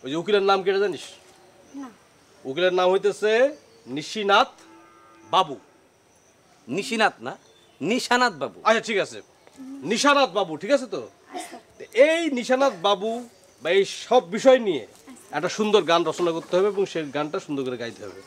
ওই যে উকিলের নাম কেটে জানিস? না। উকিলের নাম হইতেছে নিশিনাথ বাবু। নিশিনাথ না, নিশানাথ বাবু। আচ্ছা ঠিক আছে, নিশানাথ বাবু, ঠিক আছে তো? এই নিশানাথ বাবু বা এই সব বিষয় নিয়ে একটা সুন্দর গান রচনা করতে হবে এবং সেই গানটা সুন্দর করে গাইতে হবে,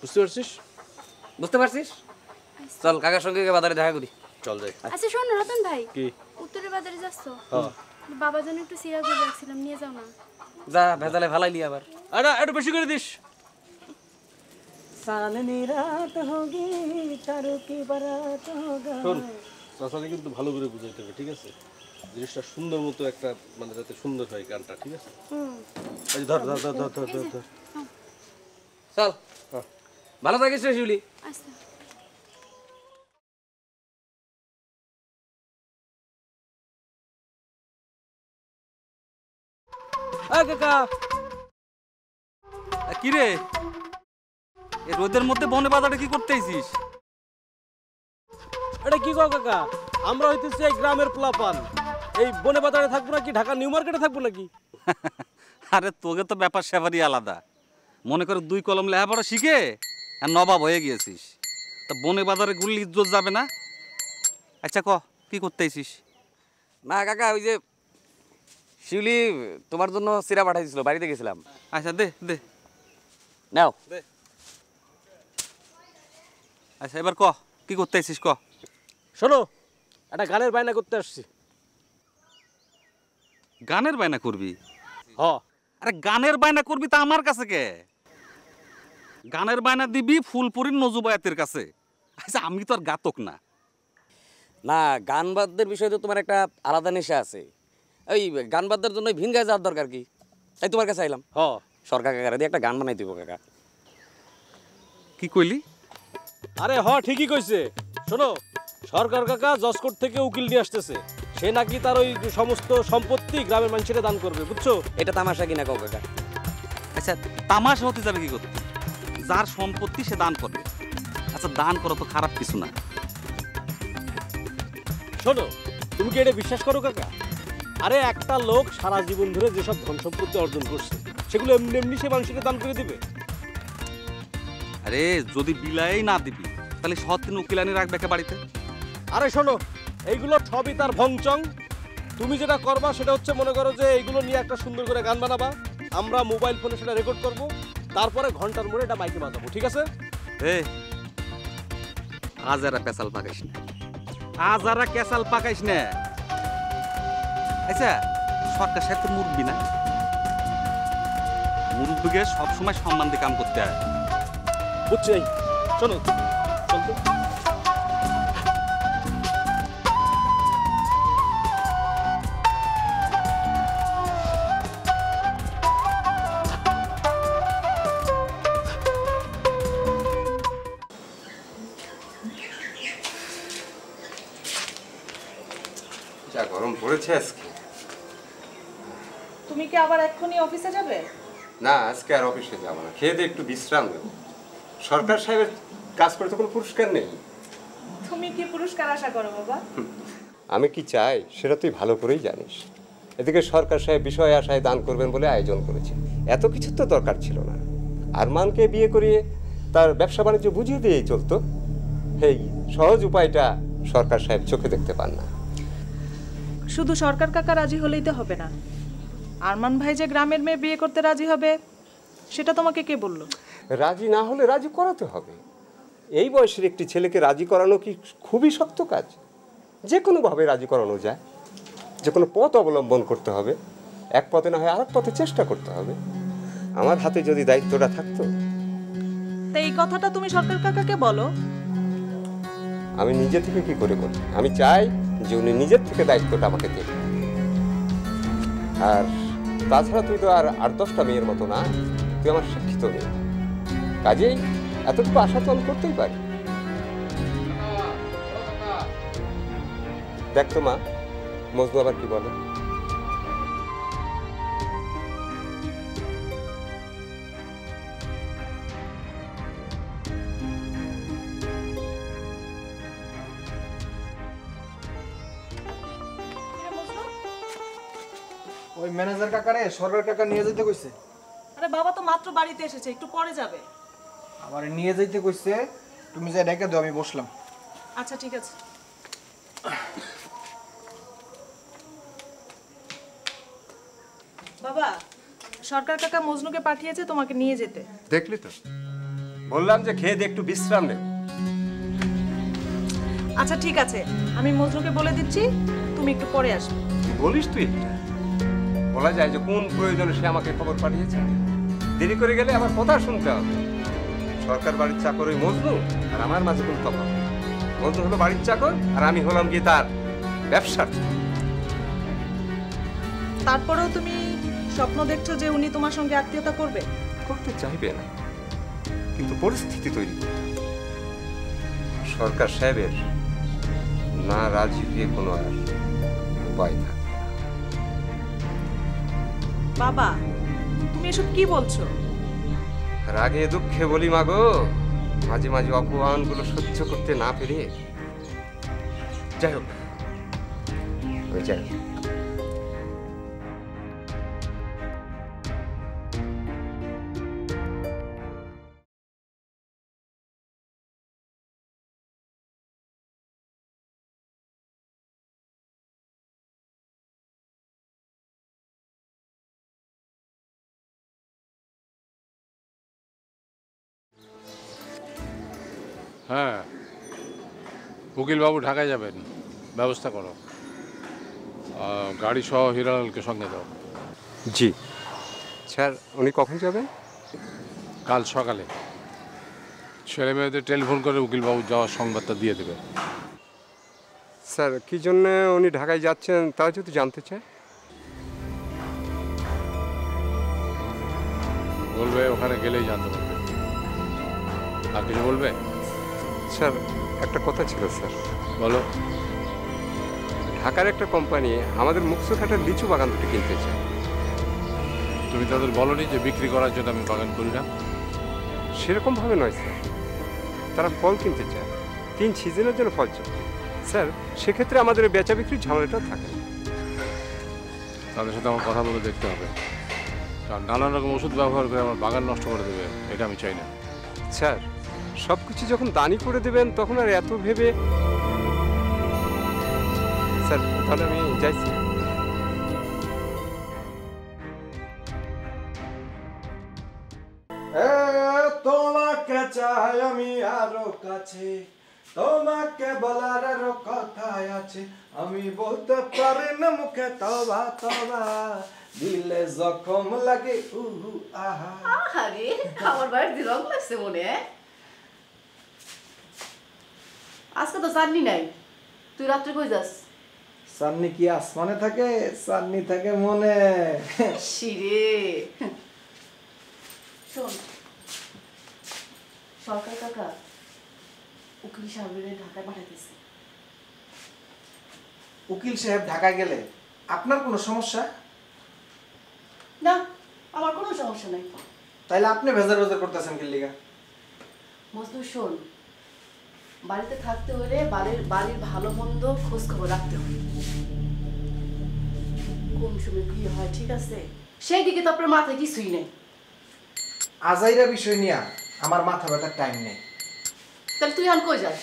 বুঝতে পারছিস? বুঝতে পারছিস? চল কাকার সঙ্গে বাজারে দেখা করি। চল যাই। আচ্ছা শোন রতন ভাই, কি? উত্তরের বাজারে যাচ্ছ? হ্যাঁ। বাবার জন্য একটু সিরা করে রাখছিলাম, নিয়ে যাও না। যা, ভেজালে ভালাইলি আবার। আরে একটু বেশি করে দিস। সালনি রাত হোগি তারু কি বারাত হোগা। শোন, চাচাকে কিন্তু ভালো করে বুঝাইতে হবে, ঠিক আছে? জিনিসটা সুন্দর মতো একটা মানে যাতে সুন্দর হয় গানটা, ঠিক আছে? এই ধর ধর ধর ধর ধর ধর। চল, ভালো থাকিস রে শিউলি। আচ্ছা। কাকা, কি রে এই রোদের মধ্যে বনে বাজারে কি করতে আইছিস? এটা কি কও কাকা? আমরা হইতেছি এই গ্রামের পোলাপান। এই বনে বাজারে থাকবো নাকি ঢাকা নিউ মার্কেটে থাকবো নাকি? আরে তোকে তো ব্যাপার স্যাপারই আলাদা। মনে করে 2 কলম লেখাপড়া শিখে আর নবাব হয়ে গিয়েছিস, তা বনে বাজারে ঘুরলে ইজ্জত যাবে না? আচ্ছা ক, কি করতে আইছিস? না কাকা, ওই যে শিউলি তোমার জন্য সিরা পাঠাইছিল, বাড়িতে গেছিলাম। আচ্ছা দে দে। নাও। আচ্ছা এবার ক, কি করতে আইছিস ক। শোনো, একটা গানের বায়না করতে আসছি। গানের বায়না করবি? হ। আরে গানের বায়না করবি তা আমার কাছে কে? গানের বায়না দিবি ফুলপুরির নজুবায়াতের কাছে। আচ্ছা আমি তো আর গাতক না। না, গান বাদ্যের বিষয়ে তো তোমার একটা আলাদা নেশা আছে। ওই গান বাদ্যের জন্য ভিন গায়ে যাওয়ার দরকার কি? তাই তোমার কাছে আইলাম। হ। সরকার কাকারে দিয়ে একটা গান বানাই দিব কাকা। কি কইলি? আরে হ, ঠিকই কইছে। শোনো, সরকার কাকা জসকোট থেকে উকিল নিয়ে আসতেছে। সে নাকি তার ওই সমস্ত সম্পত্তি গ্রামের মানুষের দান করবে, বুঝছো? এটা তামাশা কিনা কও কাকা? আচ্ছা তামাশা হতে যাবে কি করতে? যার সম্পত্তি সে দান করবে। আচ্ছা দান করা তো খারাপ কিছু না। শোনো, তুমি কি এটা বিশ্বাস করো কাকা? আরে একটা লোক সারা জীবন ধরে যেসব ধন সম্পত্তি অর্জন করছে সেগুলো এমনি এমনি সে মানুষকে দান করে দিবে? আরে যদি বিলাই না দিবি তাহলে সৎ উকিলানি রাখবে কে বাড়িতে? আরে শোনো, এইগুলো সবই তার ভংচং। তুমি যেটা করবা সেটা হচ্ছে, মনে করো যে এইগুলো নিয়ে একটা সুন্দর করে গান বানাবা, আমরা মোবাইল ফোনে সেটা রেকর্ড করব, তারপরে ঘন্টার মোড়ে এটা মাইকে বাজাবো, ঠিক আছে? আজ এরা পেশাল পাকাইস না, আজ এরা কেসাল পাকাইস না। আচ্ছা সরকার সাথে মুরব্বি না, মুরব্বিকে সবসময় সম্মান দিয়ে কাম করতে হয়। বুঝছি। শোনো, চল তো। যা গরম পড়েছে আজকে। তুমি কি আবার এক্ষুনি অফিসে যাবে? না, আজকে আর অফিসে যাবো না, খেয়ে দিয়ে একটু বিশ্রাম দেব। সরকার সাহেবের কাজ করে তো কোনো পুরস্কার নেই। তুমি কি পুরস্কার আশা করো বাবা? আমি কি চাই সেটা তুই ভালো করেই জানিস। এদিকে সরকার সাহেব বিষয় আশায় দান করবেন বলে আয়োজন করেছে, এত কিছু তো দরকার ছিল না। আরমানকে বিয়ে করিয়ে তার ব্যবসা বাণিজ্য বুঝিয়ে দিয়েই চলতো। এই সহজ উপায়টা সরকার সাহেব চোখে দেখতে পান না। শুধু সরকার কাকা রাজি হলেই তো হবে না। আরমান ভাই যে গ্রামের মেয়ে বিয়ে করতে রাজি হবে সেটা তোমাকে কে বললো? রাজি না হলে রাজি করাতে হবে। এই বয়সের একটি ছেলেকে রাজি করানো কি খুবই শক্ত কাজ? যে কোনোভাবে রাজি করানো যায়, যে কোনো পথ অবলম্বন করতে হবে। এক পথে না হয় আরেক পথে চেষ্টা করতে হবে। আমার হাতে যদি দায়িত্বটা থাকতো। তা এই কথাটা তুমি সরকার কাকাকে বলো। আমি নিজে থেকে কি করে করব? আমি চাই যে উনি নিজের থেকে দায়িত্বটা আমাকে দেন। আর তাছাড়া তুই তো আর 8-10টা মেয়ের মতো না, তুই আমার শিক্ষিত মেয়ে, কাজেই এতটুকু আশা তো আমি করতেই পারি। দেখ তো মা, মজনু আবার কি বলে। ওই ম্যানেজার কাকারে সরকার কাকা নিয়ে যেতে কইছে। আরে বাবা তো মাত্র বাড়িতে এসেছে, একটু পরে যাবে। আমার নিয়ে যাইতে কইছে, তুমি যা ডেকে দাও, আমি বসলাম। আচ্ছা ঠিক আছে। বাবা, সরকার কাকা মজনুকে পাঠিয়েছে তোমাকে নিয়ে যেতে। দেখলি তো, বললাম যে খেয়ে দিয়ে একটু বিশ্রাম নে। আচ্ছা ঠিক আছে, আমি মজনুকে বলে দিচ্ছি, তুমি একটু পরে আসবে। বলিস তুই একটা, বলা যায় যে কোন প্রয়োজনে সে আমাকে খবর পাঠিয়েছে। দেরি করে গেলে আমার কথা শুনতে হবে। সরকার বাড়ির চাকর ওই মজনু, আর আমার মাঝে কোনো তফাৎ নেই। মজনু হলো বাড়ির চাকর, আর আমি হলাম গিয়ে তার ব্যবসার। তারপরেও তুমি স্বপ্ন দেখছো যে উনি তোমার সঙ্গে আত্মীয়তা করবে? করতে চাইবে না, কিন্তু পরিস্থিতি তৈরি করবে। সরকার সাহেবের না রাজি হয়ে কোনো আর উপায় থাকবে না। বাবা, তুমি এসব কি বলছো? রাগে দুঃখে বলি মাগো, মাঝে মাঝে অপমানগুলো সহ্য করতে না পেরে। যাই হোক, ওই যাই। হ্যাঁ, উকিলবাবু ঢাকায় যাবেন, ব্যবস্থা করো। গাড়ি সহ হিরালালকে সঙ্গে দাও। জি স্যার, উনি কখন যাবেন? কাল সকালে ছেলে মেয়েদের টেলিফোন করে উকিলবাবু যাওয়ার সংবাদটা দিয়ে দেবে। স্যার, কি জন্য উনি ঢাকায় যাচ্ছেন তা যদি জানতে চায়? বলবে ওখানে গেলেই জানতে পারবে। আর কিছু বলবে? স্যার, একটা কথা ছিল স্যার। বলো। ঢাকার একটা কোম্পানি আমাদের মুকসুরহাটের লিচু বাগান দুটি কিনতে চায়। তুমি তাদের বলনি যে বিক্রি করার জন্য আমি বাগান করি না? সেরকমভাবে নয় স্যার, তারা ফল কিনতে চায়, 3 সিজনের জন্য ফল চায় স্যার। সেক্ষেত্রে আমাদের বেচা বিক্রির ঝামেলাটা থাকে। তাদের সাথে আমার কথা বলে দেখতে হবে, কারণ নানান রকম ওষুধ ব্যবহার করে আমার বাগান নষ্ট করে দেবে, এটা আমি চাই না। স্যার, সব কিছু যখন দানি করে দেবেন তখন আর এত ভেবে। স্যার, তাহলে আমি যাই স্যার। তোমাকে চাই আমি আরো কাছে, তোমাকে বলার আরো কথা আছে, আমি বলতে পারি না মুখে তবা তবা, দিলে জখম লাগে উহু আহা। আরে খাবার বাইরে দিয়ে রং লাগছে মনে। আজকে তো চাটনি নাই, তুই রাত্রে কই যাস? সান্নি কি আসমানে থাকে, সান্নি থাকে মনে। শিরে শোন, সরকার কাকা উকিল সাহেবের ঢাকায় পাঠাইতেছে। উকিল সাহেব ঢাকা গেলে আপনার কোনো সমস্যা? না, আমার কোনো সমস্যা নাই। তাইলে আপনি ভেজার ভেজার করতেছেন কি লিগা? মজনু শোন, বাড়িতে থাকতে হলে বাড়ির ভালো মন্দ খোঁজ খবর রাখতে হবে। কোন সময় কি হয় ঠিক আছে, সেই দিকে তো আপনার মাথায় কিছুই নেই। আজাইরা বিষয় নিয়ে আমার মাথা ব্যথার টাইম নেই। তাহলে তুই এখন কই যাস?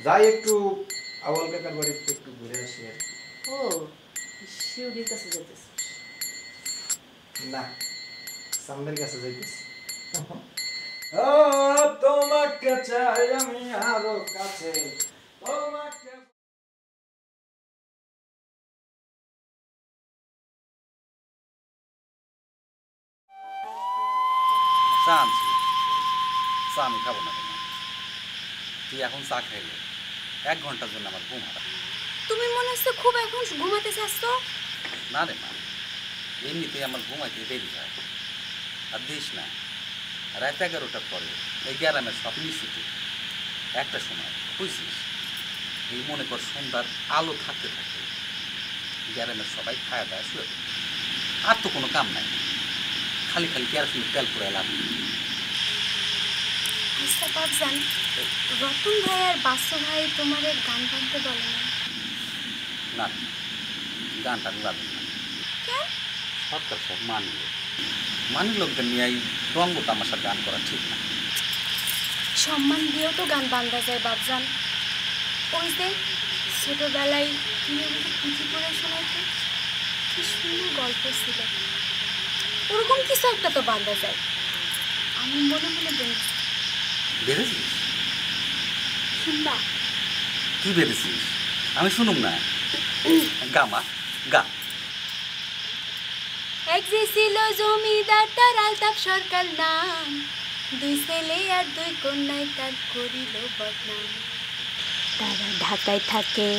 যাই একটু আওয়াল কাকার বাড়িতে একটু ঘুরে আসি আর কি। ও, শিউরির কাছে যেতেছিস? না, সামনের কাছে যাইতেছি। ও তোমাকে চাই আমি আরো কাছে, তোমাকে। চা আনছি, চা আমি খাবো না। তুই এখন চা খাইলে 1 ঘন্টার জন্য আমার ঘুম হারাবে। তুমি মনে হচ্ছে খুব এখন ঘুমাতে চাচ্ছ? না রে মা, এমনিতেই আমার ঘুমাইতে দেরি হয়। আর দিস না, রাত 11টার পরে এই গ্রামের সব নিশ্চিত একটা সময় বুঝছিস, এই মনে কর সন্ধ্যার আলো থাকতে থাকে গ্রামের সবাই খাওয়া দাওয়া শুয়ে থাকে। আর তো কোনো কাম নাই, খালি খালি কেরোসিনের তেল পুড়ে লাভ। আচ্ছা বাবজান, রতন ভাই আর বাসু ভাই তোমার গান গাইতে বলে না? না, গানটা আমি বাদ না। কেন? সরকার সব মানবে। মানি লোকদের নিয়ে এই রঙ্গ তামাশার গান করা ঠিক না। সম্মান দিয়েও তো গান বান্ধা যায় বাপজান। ওই যে ছোটবেলায় তুমি আমাকে পুঁথি পড়ে শোনাইতে, কি সুন্দর গল্প ছিল, ওরকম কিছু একটা তো বান্ধা যায়। আমি মনে মনে বলছি বেড়েছিস? শুনবা? কি বেড়েছিস? আমি শুনুম না। গামা গা। এক যে ছিল জমিদার, তার আলতাফ সরকার নাম, 2 ছেলে আর 2 কন্যায় তার করিল বদনাম। তারা ঢাকায় থাকে,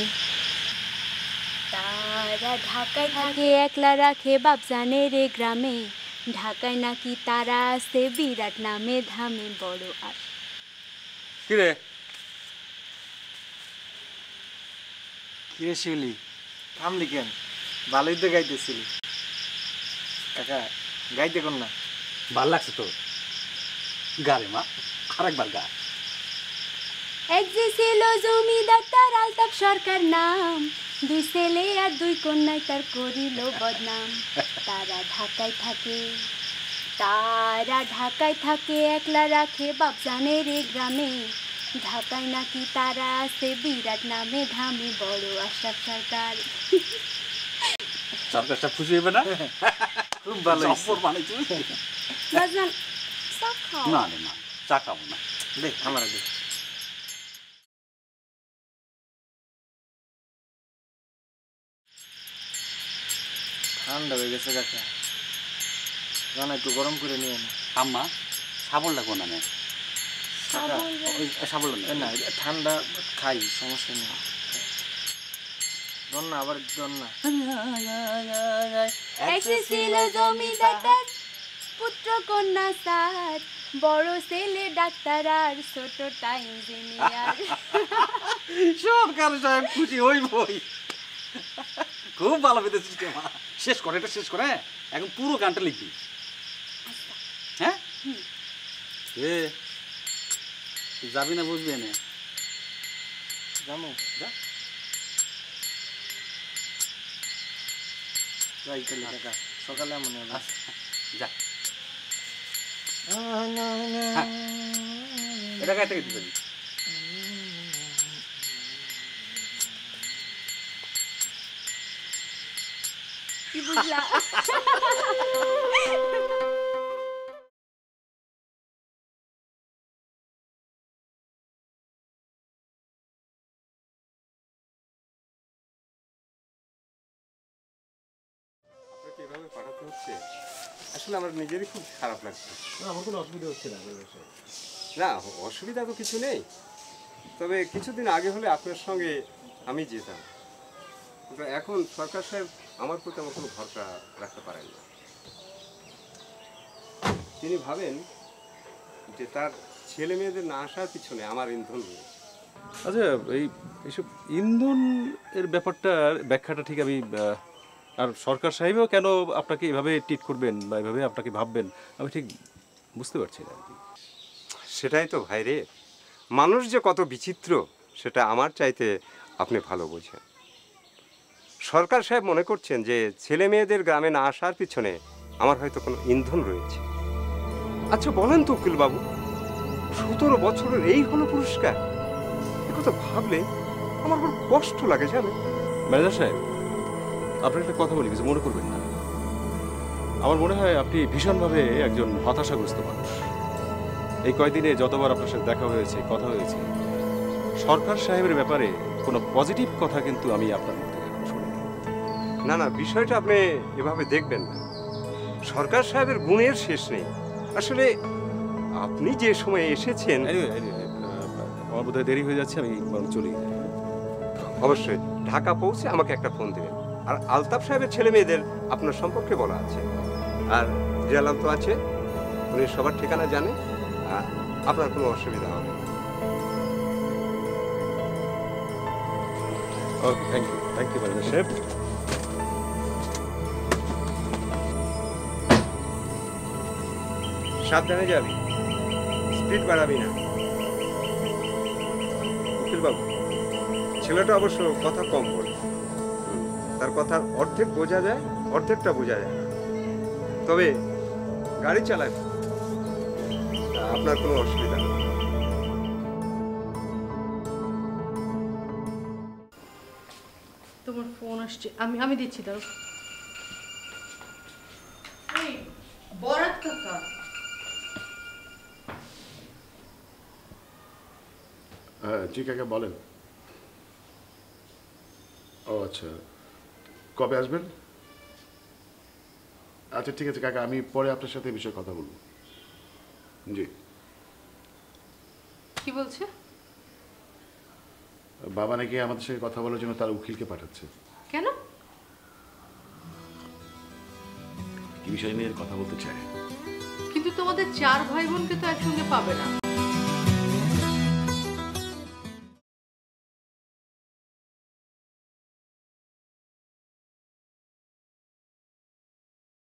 একলা রাখে বাপজানের রে গ্রামে। ঢাকায় নাকি তারা আছে বিরাট নামে ধামে বড় আর। কিরে কিরে শিউলি, থামলি কেন? ভালোই তো গাইতেছিলি। কাকা গাইতে কোন না? ভাল লাগছে তো? গা রে মা, আরেকবার গা। এক যে ছিল জমিদার, তার আলতাফ সরকার নাম, 2 ছেলে আর 2 কন্যায় তার করিল বদনাম। তারা ঢাকায় থাকে, একলা রাখে বাপজানের রে গ্রামে। ঢাকায় নাকি তারা আছে বিরাট নামে ধামে বড় আশরাফ সরকার। সরকারটা খুশি হবে না? খুব ভালো বাপজান চা খাও। না রে মা, চা খাবো না। দে আমার দে। ঠান্ডা হয়ে গেছে কাকা, জানা একটু গরম করে নিয়ে না। আম্মা সাবল লাগবো না নে। কাকা ওই সাবল না, ঠান্ডা খাই, সমস্যা নেই। দন না, আবার দন না। এক যে ছিল জমিদার, তার পুত্র কন্যা 7, বড় ছেলে ডাক্তার আর ছোটটা ইঞ্জিনিয়ার। সরকার সাহেব খুশি হইবই। খুব ভালো পেতেছিস মা। শেষ করে, এটা শেষ করে এখন পুরো গানটা লিখবি। হ্যাঁ এ তুই যাবি না? বুঝবি না? জানো যা। যাই তাহলে কাকা, সকালে মনে হবে। যা। এটা গাইতে গেছি যাবি। কি বুঝলা? আপনাকে এভাবে পাঠাতে হচ্ছে, আসলে আমার নিজেরই খুব খারাপ লাগছে। আমার কোনো অসুবিধা হচ্ছে না। না, অসুবিধা তো কিছু নেই, তবে কিছুদিন আগে হলে আপনার সঙ্গে আমি যেতাম। কিন্তু এখন সরকার সাহেব আমার প্রতি আমার কোনো ভরসা রাখতে পারেন না। তিনি ভাবেন যে তার ছেলে মেয়েদের না আসার পিছনে আমার ইন্ধন রয়েছে। আচ্ছা, এইসব ইন্ধন এর ব্যাপারটার ব্যাখ্যাটা ঠিক আমি আর সরকার সাহেবও কেন আপনাকে এভাবে ট্রিট করবেন বা এভাবে আপনাকে ভাববেন আমি ঠিক বুঝতে পারছি না। সেটাই তো ভাই রে, মানুষ যে কত বিচিত্র সেটা আমার চাইতে আপনি ভালো বোঝেন। সরকার সাহেব মনে করছেন যে ছেলে মেয়েদের গ্রামে না আসার পিছনে আমার হয়তো কোনো ইন্ধন রয়েছে। আচ্ছা বলেন তো উকিল বাবু, 17 বছরের এই হলো পুরস্কার? একথা ভাবলে আমার বড় কষ্ট লাগে জানেন। ম্যানেজার সাহেব, আপনার একটা কথা বলি, কিছু মনে করবেন না। আমার মনে হয় আপনি ভীষণভাবে একজন হতাশাগ্রস্ত মানুষ। এই কয়দিনে যতবার আপনার সাথে দেখা হয়েছে, কথা হয়েছে, সরকার সাহেবের ব্যাপারে কোনো পজিটিভ কথা কিন্তু আমি আপনার মুখ থেকে এখন শুনি। না না, বিষয়টা আপনি এভাবে দেখবেন না। সরকার সাহেবের গুণের শেষ নেই। আসলে আপনি যে সময় এসেছেন, আমার বোধহয় দেরি হয়ে যাচ্ছে, আমি বরং চলে যাই। অবশ্যই ঢাকা পৌঁছে আমাকে একটা ফোন দেবেন। আর আলতাফ সাহেবের ছেলে মেয়েদের আপনার সম্পর্কে বলা আছে, আর জিয়ালাল তো আছে, উনি সবার ঠিকানা জানে, আপনার কোনো অসুবিধা হবে না। ওকে, থ্যাংক ইউ ম্যানেজার সাহেব। সাবধানে যাবি, স্পিড বাড়াবি না। উকিল বাবু, ছেলেটা অবশ্য কথা কম বলে, তার কথার অর্ধেক বোঝা যায়, অর্ধেকটা বোঝা যায় না। তবে গাড়ি চালায় আপনার কোনো অসুবিধা নেই। তোমার ফোন আসছে, আমি দিচ্ছি দাও। এই বরাত কাকা, জি কাকা বলেন। ও আচ্ছা, কবে আসবেন? আচ্ছা ঠিক আছে কাকা, আমি পরে আপনার সাথে এই বিষয়ে কথা বলবো। জি। কি বলছে? বাবা নাকি আমাদের সাথে কথা বলার জন্য তার উকিলকে পাঠাচ্ছে। কেন? কি বিষয় নিয়ে কথা বলতে চায়? কিন্তু তোমাদের 4 ভাই বোনকে তো একসঙ্গে পাবে না।